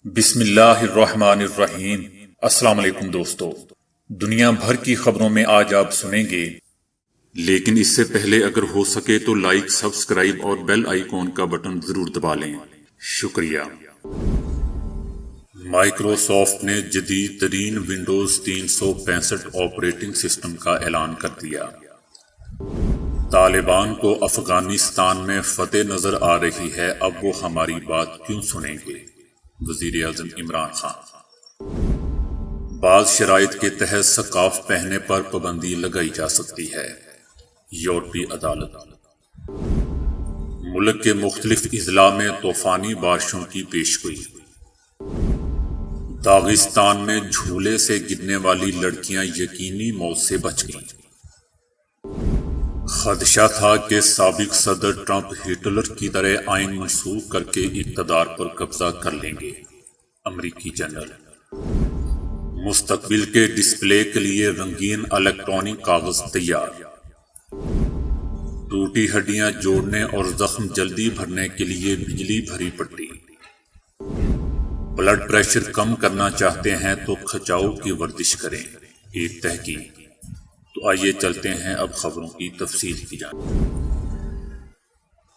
بسم اللہ الرحمن الرحیم۔ السلام علیکم دوستو، دنیا بھر کی خبروں میں آج آپ سنیں گے، لیکن اس سے پہلے اگر ہو سکے تو لائک، سبسکرائب اور بیل آئیکن کا بٹن ضرور دبا لیں۔ شکریہ۔ مائیکروسافٹ نے جدید ترین ونڈوز 365 آپریٹنگ سسٹم کا اعلان کر دیا۔ طالبان کو افغانستان میں فتح نظر آ رہی ہے، اب وہ ہماری بات کیوں سنیں گے؟ وزیر اعظم عمران خان۔ بعض شرائط کے تحت سکارف پہننے پر پابندی لگائی جا سکتی ہے، یورپی عدالت۔ ملک کے مختلف اضلاع میں طوفانی بارشوں کی پیشگوئی۔ داغستان میں جھولے سے گرنے والی لڑکیاں یقینی موت سے بچ گئیں۔ خدشہ تھا کہ سابق صدر ٹرمپ ہٹلر کی طرح آئین منسوخ کر کے اقتدار پر قبضہ کر لیں گے، امریکی جنرل۔ مستقبل کے ڈسپلے کے لیے رنگین الیکٹرانک کاغذ تیار۔ ٹوٹی ہڈیاں جوڑنے اور زخم جلدی بھرنے کے لیے بجلی بھری پٹی۔ بلڈ پریشر کم کرنا چاہتے ہیں تو کھچاؤ کی ورزش کریں، ایک تحقیق۔ تو آئیے چلتے ہیں اب خبروں کی تفصیل کی جانب۔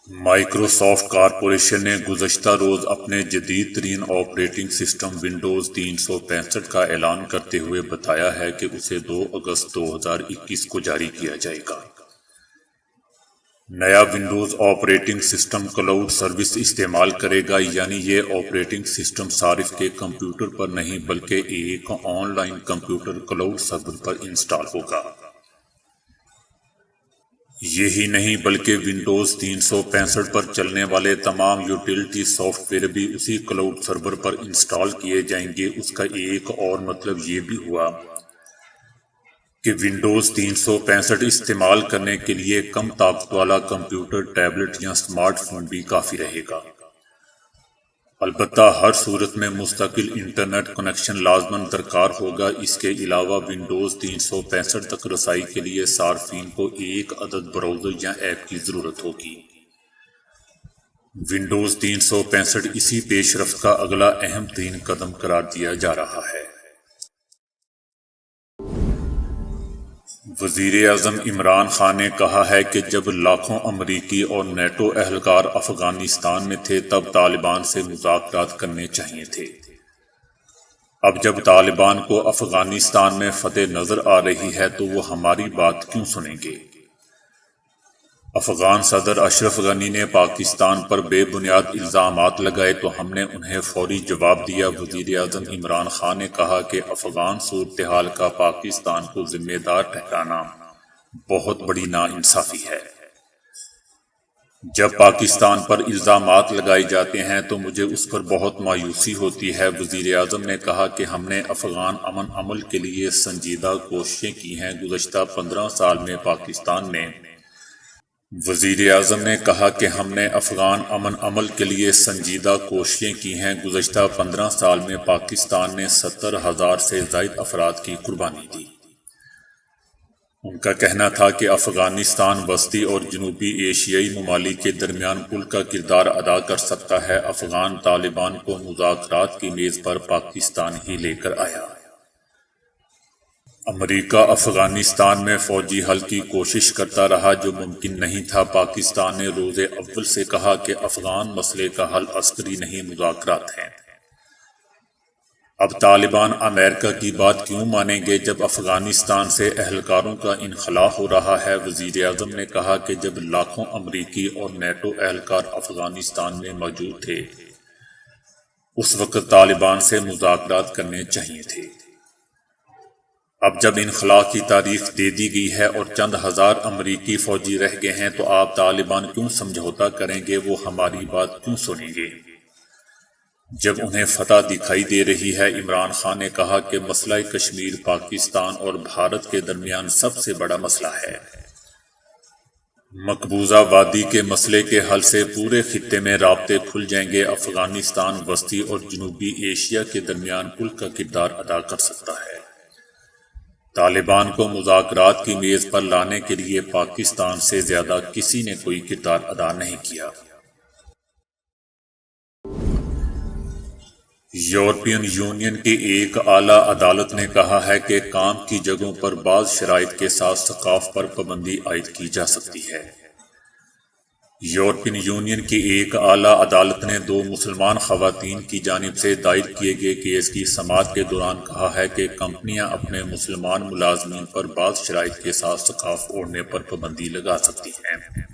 مائیکروسافٹ کارپوریشن نے گزشتہ روز اپنے جدید ترین آپریٹنگ سسٹم ونڈوز 365 کا اعلان کرتے ہوئے بتایا ہے کہ اسے 2 اگست 2021 کو جاری کیا جائے گا۔ نیا Windows operating system cloud service استعمال کرے گا، یعنی یہ آپریٹنگ سسٹم صارف کے کمپیوٹر پر نہیں بلکہ ایک online computer cloud server پر انسٹال ہوگا۔ یہی نہیں بلکہ ونڈوز 365 پر چلنے والے تمام یوٹیلٹی سافٹ ویئر بھی اسی کلاؤڈ سرور پر انسٹال کیے جائیں گے۔ اس کا ایک اور مطلب یہ بھی ہوا کہ ونڈوز 365 استعمال کرنے کے لیے کم طاقت والا کمپیوٹر، ٹیبلٹ یا اسمارٹ فون بھی کافی رہے گا۔ البتہ ہر صورت میں مستقل انٹرنیٹ کنیکشن لازماً درکار ہوگا۔ اس کے علاوہ ونڈوز 365 تک رسائی کے لیے صارفین کو ایک عدد براؤزر یا ایپ کی ضرورت ہوگی۔ ونڈوز 365 اسی پیش رفت کا اگلا اہم ترین قدم قرار دیا جا رہا ہے۔ وزیر اعظم عمران خان نے کہا ہے کہ جب لاکھوں امریکی اور نیٹو اہلکار افغانستان میں تھے تب طالبان سے مذاکرات کرنے چاہیے تھے۔ اب جب طالبان کو افغانستان میں فتح نظر آ رہی ہے تو وہ ہماری بات کیوں سنیں گے؟ افغان صدر اشرف غنی نے پاکستان پر بے بنیاد الزامات لگائے تو ہم نے انہیں فوری جواب دیا۔ وزیر اعظم عمران خان نے کہا کہ افغان صورتحال کا پاکستان کو ذمہ دار ٹھہرانا بہت بڑی ناانصافی ہے۔ جب پاکستان پر الزامات لگائے جاتے ہیں تو مجھے اس پر بہت مایوسی ہوتی ہے۔ وزیر اعظم نے کہا کہ ہم نے افغان امن عمل کے لیے سنجیدہ کوششیں کی ہیں گزشتہ 15 سال میں پاکستان نے وزیر اعظم نے کہا کہ ہم نے افغان امن عمل کے لیے سنجیدہ کوششیں کی ہیں گزشتہ 15 سال میں پاکستان نے 70,000 سے زائد افراد کی قربانی دی۔ ان کا کہنا تھا کہ افغانستان وسطی اور جنوبی ایشیائی ممالک کے درمیان پل کا کردار ادا کر سکتا ہے۔ افغان طالبان کو مذاکرات کی میز پر پاکستان ہی لے کر آیا۔ امریکہ افغانستان میں فوجی حل کی کوشش کرتا رہا جو ممکن نہیں تھا۔ پاکستان نے روز اول سے کہا کہ افغان مسئلے کا حل عسکری نہیں، مذاکرات ہیں۔ اب طالبان امریکہ کی بات کیوں مانیں گے جب افغانستان سے اہلکاروں کا انخلاء ہو رہا ہے؟ وزیر اعظم نے کہا کہ جب لاکھوں امریکی اور نیٹو اہلکار افغانستان میں موجود تھے اس وقت طالبان سے مذاکرات کرنے چاہیے تھے۔ اب جب انخلاء کی تاریخ دے دی گئی ہے اور چند ہزار امریکی فوجی رہ گئے ہیں تو آپ طالبان کیوں سمجھوتا کریں گے؟ وہ ہماری بات کیوں سنیں گے جب انہیں فتح دکھائی دے رہی ہے؟ عمران خان نے کہا کہ مسئلہ کشمیر پاکستان اور بھارت کے درمیان سب سے بڑا مسئلہ ہے۔ مقبوضہ وادی کے مسئلے کے حل سے پورے خطے میں رابطے کھل جائیں گے۔ افغانستان وسطی اور جنوبی ایشیا کے درمیان پل کا کردار ادا کر سکتا ہے۔ طالبان کو مذاکرات کی میز پر لانے کے لیے پاکستان سے زیادہ کسی نے کوئی کردار ادا نہیں کیا۔ یورپین یونین کی ایک اعلیٰ عدالت نے کہا ہے کہ کام کی جگہوں پر بعض شرائط کے ساتھ ثقافت پر پابندی عائد کی جا سکتی ہے۔ یورپین یونین کی ایک اعلیٰ عدالت نے 2 مسلمان خواتین کی جانب سے دائر کیے گئے کیس کی سماعت کے دوران کہا ہے کہ کمپنیاں اپنے مسلمان ملازمین پر بعض شرائط کے ساتھ سکارف اوڑھنے پر پابندی لگا سکتی ہیں۔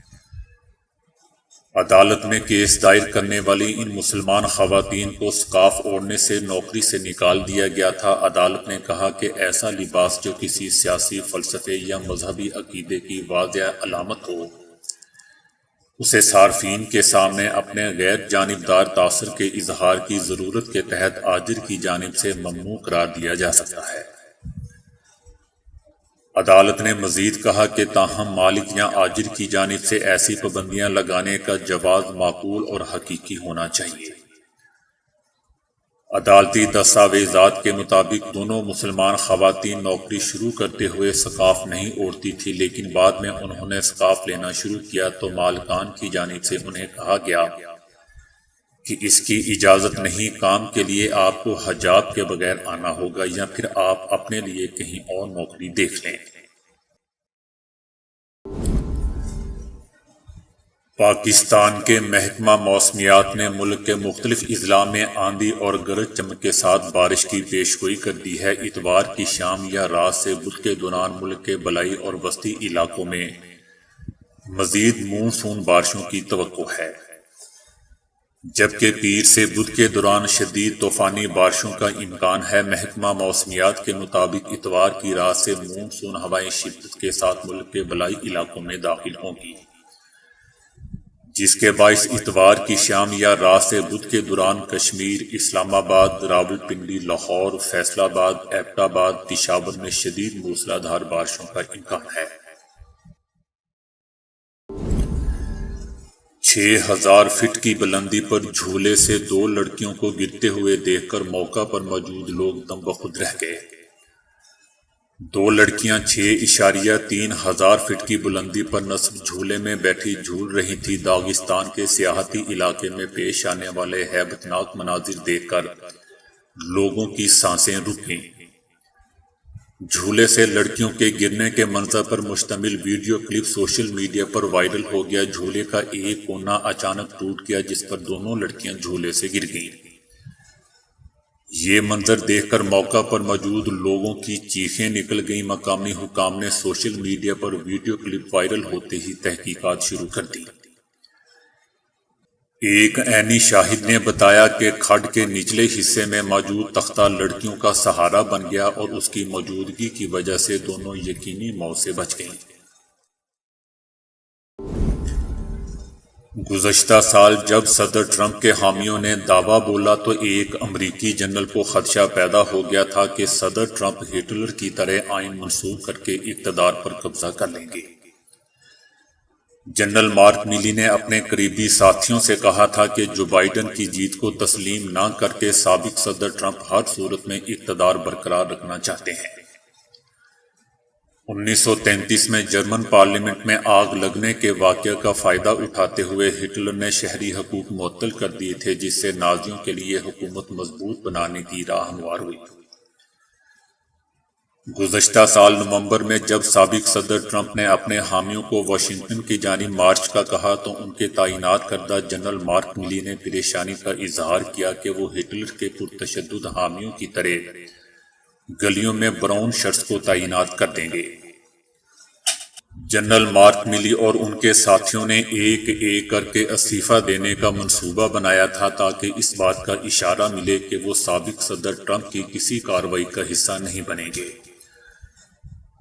عدالت میں کیس دائر کرنے والی ان مسلمان خواتین کو سکارف اوڑھنے سے نوکری سے نکال دیا گیا تھا۔ عدالت نے کہا کہ ایسا لباس جو کسی سیاسی فلسفے یا مذہبی عقیدے کی واضح علامت ہو، اسے صارفین کے سامنے اپنے غیر جانبدار تاثر کے اظہار کی ضرورت کے تحت آجر کی جانب سے ممنوع قرار دیا جا سکتا ہے۔ عدالت نے مزید کہا کہ تاہم مالک یا آجر کی جانب سے ایسی پابندیاں لگانے کا جواز معقول اور حقیقی ہونا چاہیے۔ عدالتی دستاویزات کے مطابق دونوں مسلمان خواتین نوکری شروع کرتے ہوئے سکارف نہیں اوڑھتی تھی، لیکن بعد میں انہوں نے سکارف لینا شروع کیا تو مالکان کی جانب سے انہیں کہا گیا کہ اس کی اجازت نہیں، کام کے لیے آپ کو حجاب کے بغیر آنا ہوگا یا پھر آپ اپنے لیے کہیں اور نوکری دیکھ لیں۔ پاکستان کے محکمہ موسمیات نے ملک کے مختلف اضلاع میں آندھی اور گرج چمک کے ساتھ بارش کی پیشگوئی کر دی ہے۔ اتوار کی شام یا رات سے بدھ کے دوران ملک کے بالائی اور وسطی علاقوں میں مزید مونسون بارشوں کی توقع ہے، جبکہ پیر سے بدھ کے دوران شدید طوفانی بارشوں کا امکان ہے۔ محکمہ موسمیات کے مطابق اتوار کی رات سے مونسون ہوائیں شدت کے ساتھ ملک کے بالائی علاقوں میں داخل ہوں گی، جس کے باعث اتوار کی شام یا رات سے بدھ کے دوران کشمیر، اسلام آباد، راولپنڈی، لاہور، فیصل آباد، ایبٹ آباد، پشاور میں شدید موسلا دھار بارشوں کا امکان ہے۔ 6000 فٹ کی بلندی پر جھولے سے 2 لڑکیوں کو گرتے ہوئے دیکھ کر موقع پر موجود لوگ دم بخود رہ گئے۔ 2 لڑکیاں 6.3 فٹ کی بلندی پر نصب جھولے میں بیٹھی جھول رہی تھی۔ داغستان کے سیاحتی علاقے میں پیش آنے والے ہیبتناک مناظر دیکھ کر لوگوں کی سانسیں رک گئیں۔ جھولے سے لڑکیوں کے گرنے کے منظر پر مشتمل ویڈیو کلپ سوشل میڈیا پر وائرل ہو گیا۔ جھولے کا ایک کونا اچانک ٹوٹ گیا جس پر دونوں لڑکیاں جھولے سے گر گئیں۔ یہ منظر دیکھ کر موقع پر موجود لوگوں کی چیخیں نکل گئیں۔ مقامی حکام نے سوشل میڈیا پر ویڈیو کلپ وائرل ہوتے ہی تحقیقات شروع کر دی۔ ایک عینی شاہد نے بتایا کہ کھڈ کے نچلے حصے میں موجود تختہ لڑکیوں کا سہارا بن گیا اور اس کی موجودگی کی وجہ سے دونوں یقینی موت سے بچ گئیں۔ گزشتہ سال جب صدر ٹرمپ کے حامیوں نے دعویٰ بولا تو ایک امریکی جنرل کو خدشہ پیدا ہو گیا تھا کہ صدر ٹرمپ ہٹلر کی طرح آئین منسوخ کر کے اقتدار پر قبضہ کر لیں گے۔ جنرل مارک میلی نے اپنے قریبی ساتھیوں سے کہا تھا کہ جو بائیڈن کی جیت کو تسلیم نہ کر کے سابق صدر ٹرمپ ہر صورت میں اقتدار برقرار رکھنا چاہتے ہیں۔ 1933 میں جرمن پارلیمنٹ میں آگ لگنے کے واقعہ کا فائدہ اٹھاتے ہوئے ہٹلر نے شہری حقوق معطل کر دیے تھے، جس سے نازیوں کے لیے حکومت مضبوط بنانے کی راہ ہموار ہوئی۔ گزشتہ سال نومبر میں جب سابق صدر ٹرمپ نے اپنے حامیوں کو واشنگٹن کی جانب مارچ کا کہا تو ان کے تعینات کردہ جنرل مارک میلی نے پریشانی کا اظہار کیا کہ وہ ہٹلر کے پرتشدد حامیوں کی طرح گلیوں میں براؤن شرٹس کو تعینات کر دیں گے۔ جنرل مارک میلی اور ان کے ساتھیوں نے ایک ایک کر کے استعفیٰ دینے کا منصوبہ بنایا تھا تاکہ اس بات کا اشارہ ملے کہ وہ سابق صدر ٹرمپ کی کسی کارروائی کا حصہ نہیں بنیں گے۔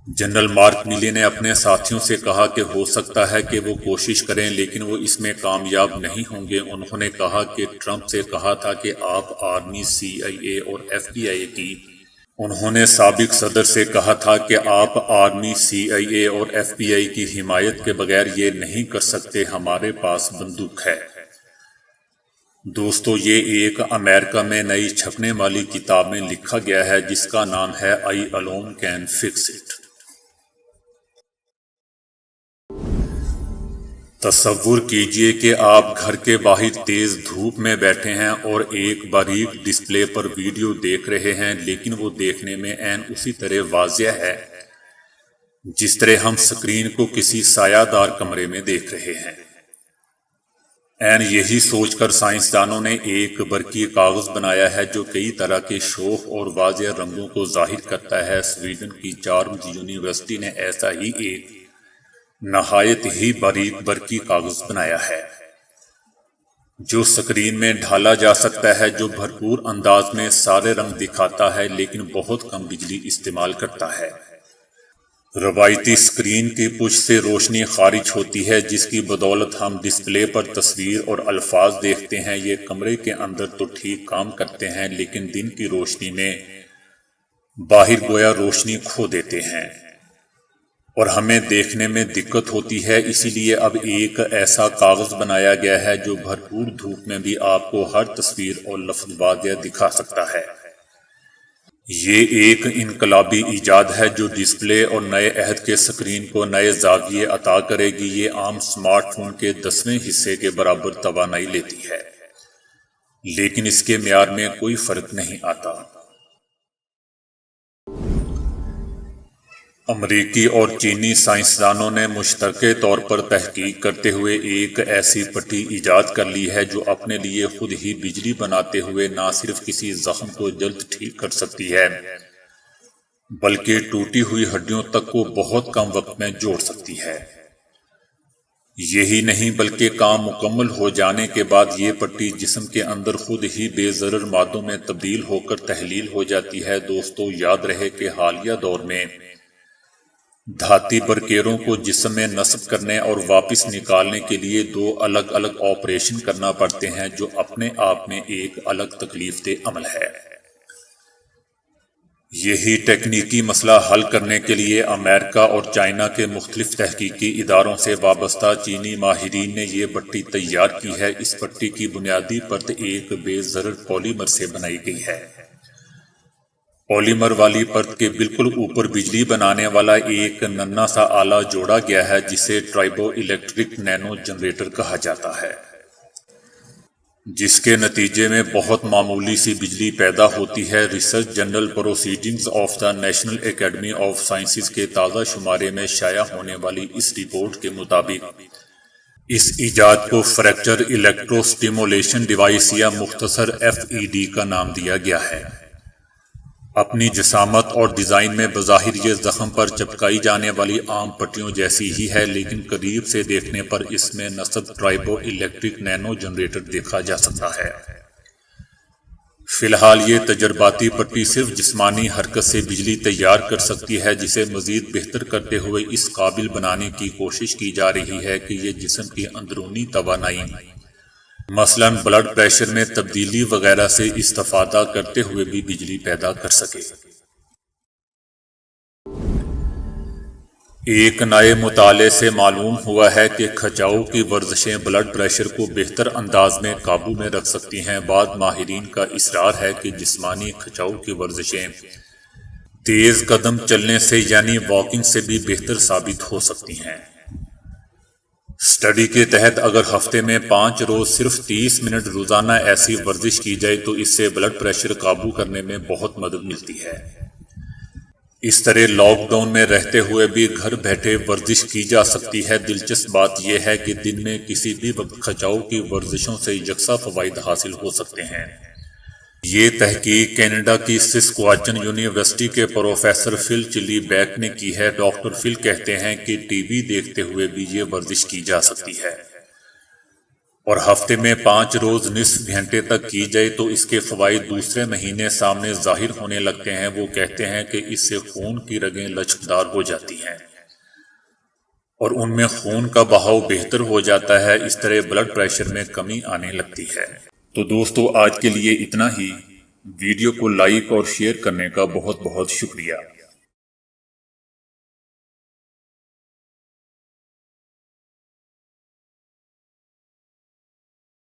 جنرل مارک میلی نے اپنے ساتھیوں سے کہا کہ ہو سکتا ہے کہ وہ کوشش کریں لیکن وہ اس میں کامیاب نہیں ہوں گے۔ انہوں نے کہا کہ ٹرمپ سے کہا تھا کہ آپ آرمی، CIA اور FBI کی انہوں نے سابق صدر سے کہا تھا کہ آپ آرمی، CIA اور FBI کی حمایت کے بغیر یہ نہیں کر سکتے، ہمارے پاس بندوق ہے۔ دوستو، یہ ایک امریکہ میں نئی چھپنے والی کتاب میں لکھا گیا ہے جس کا نام ہے I Alone Can Fix It۔ تصور کیجئے کہ آپ گھر کے باہر تیز دھوپ میں بیٹھے ہیں اور ایک باریک ڈسپلے پر ویڈیو دیکھ رہے ہیں، لیکن وہ دیکھنے میں عین اسی طرح واضح ہے جس طرح ہم سکرین کو کسی سایہ دار کمرے میں دیکھ رہے ہیں۔ عین یہی سوچ کر سائنسدانوں نے ایک برقی کاغذ بنایا ہے جو کئی طرح کے شوخ اور واضح رنگوں کو ظاہر کرتا ہے۔ سویڈن کی چارمز یونیورسٹی نے ایسا ہی ایک نہایت ہی باریک برقی کاغذ بنایا ہے جو سکرین میں ڈھالا جا سکتا ہے، جو بھرپور انداز میں سارے رنگ دکھاتا ہے لیکن بہت کم بجلی استعمال کرتا ہے۔ روایتی سکرین کی پشت سے روشنی خارج ہوتی ہے جس کی بدولت ہم ڈسپلے پر تصویر اور الفاظ دیکھتے ہیں۔ یہ کمرے کے اندر تو ٹھیک کام کرتے ہیں لیکن دن کی روشنی میں باہر گویا روشنی کھو دیتے ہیں اور ہمیں دیکھنے میں دقت ہوتی ہے۔ اسی لیے اب ایک ایسا کاغذ بنایا گیا ہے جو بھرپور دھوپ میں بھی آپ کو ہر تصویر اور لفظ واضح دکھا سکتا ہے۔ یہ ایک انقلابی ایجاد ہے جو ڈسپلے اور نئے عہد کے سکرین کو نئے زاویے عطا کرے گی۔ یہ عام سمارٹ فون کے 10ویں حصے کے برابر توانائی لیتی ہے لیکن اس کے معیار میں کوئی فرق نہیں آتا۔ امریکی اور چینی سائنسدانوں نے مشترکہ طور پر تحقیق کرتے ہوئے ایک ایسی پٹی ایجاد کر لی ہے جو اپنے لیے خود ہی بجلی بناتے ہوئے نہ صرف کسی زخم کو جلد ٹھیک کر سکتی ہے بلکہ ٹوٹی ہوئی ہڈیوں تک کو بہت کم وقت میں جوڑ سکتی ہے۔ یہی نہیں بلکہ کام مکمل ہو جانے کے بعد یہ پٹی جسم کے اندر خود ہی بے ضرر مادوں میں تبدیل ہو کر تحلیل ہو جاتی ہے۔ دوستو، یاد رہے کہ حالیہ دور میں دھاتی برقیروں کو جسم میں نصب کرنے اور واپس نکالنے کے لیے 2 الگ الگ آپریشن کرنا پڑتے ہیں جو اپنے آپ میں ایک الگ تکلیف دہ عمل ہے۔ یہی تکنیکی مسئلہ حل کرنے کے لیے امریکہ اور چائنا کے مختلف تحقیقی اداروں سے وابستہ چینی ماہرین نے یہ پٹی تیار کی ہے۔ اس پٹی کی بنیادی پرت ایک بے ضرر پولیمر سے بنائی گئی ہے۔ پولیمر والی پرت کے بالکل اوپر بجلی بنانے والا ایک ننھا سا آلہ جوڑا گیا ہے جسے ٹرائبو الیکٹرک نینو جنریٹر کہا جاتا ہے، جس کے نتیجے میں بہت معمولی سی بجلی پیدا ہوتی ہے۔ Research journal Proceedings of the National Academy of Sciences کے تازہ شمارے میں شائع ہونے والی اس رپورٹ کے مطابق اس ایجاد کو فریکچر الیکٹرو سٹیمولیشن ڈیوائس یا مختصر FED کا نام دیا گیا ہے۔ اپنی جسامت اور ڈیزائن میں بظاہر یہ زخم پر چپکائی جانے والی عام پٹیوں جیسی ہی ہے، لیکن قریب سے دیکھنے پر اس میں نصب ٹرائبو الیکٹرک نینو جنریٹر دیکھا جا سکتا ہے۔ فی الحال یہ تجرباتی پٹی صرف جسمانی حرکت سے بجلی تیار کر سکتی ہے، جسے مزید بہتر کرتے ہوئے اس قابل بنانے کی کوشش کی جا رہی ہے کہ یہ جسم کی اندرونی توانائی مثلاً بلڈ پریشر میں تبدیلی وغیرہ سے استفادہ کرتے ہوئے بھی بجلی پیدا کر سکے۔ ایک نئے مطالعے سے معلوم ہوا ہے کہ کھچاؤ کی ورزشیں بلڈ پریشر کو بہتر انداز میں قابو میں رکھ سکتی ہیں۔ بعض ماہرین کا اصرار ہے کہ جسمانی کھچاؤ کی ورزشیں تیز قدم چلنے سے یعنی واکنگ سے بھی بہتر ثابت ہو سکتی ہیں۔ اسٹڈی کے تحت اگر ہفتے میں 5 روز صرف 30 منٹ روزانہ ایسی ورزش کی جائے تو اس سے بلڈ پریشر قابو کرنے میں بہت مدد ملتی ہے۔ اس طرح لاک ڈاؤن میں رہتے ہوئے بھی گھر بیٹھے ورزش کی جا سکتی ہے۔ دلچسپ بات یہ ہے کہ دن میں کسی بھی وقت کھچاؤ کی ورزشوں سے یکساں فوائد حاصل ہو سکتے ہیں۔ یہ تحقیق کینیڈا کی سسکواچن یونیورسٹی کے پروفیسر فل چلی بیک نے کی ہے۔ ڈاکٹر فل کہتے ہیں کہ ٹی وی دیکھتے ہوئے بھی یہ ورزش کی جا سکتی ہے اور ہفتے میں 5 روز نصف گھنٹے تک کی جائے تو اس کے فوائد دوسرے مہینے سامنے ظاہر ہونے لگتے ہیں۔ وہ کہتے ہیں کہ اس سے خون کی رگیں لچکدار ہو جاتی ہیں اور ان میں خون کا بہاؤ بہتر ہو جاتا ہے۔ اس طرح بلڈ پریشر میں کمی آنے لگتی ہے۔ تو دوستو، آج کے لیے اتنا ہی۔ ویڈیو کو لائک اور شیئر کرنے کا بہت بہت شکریہ۔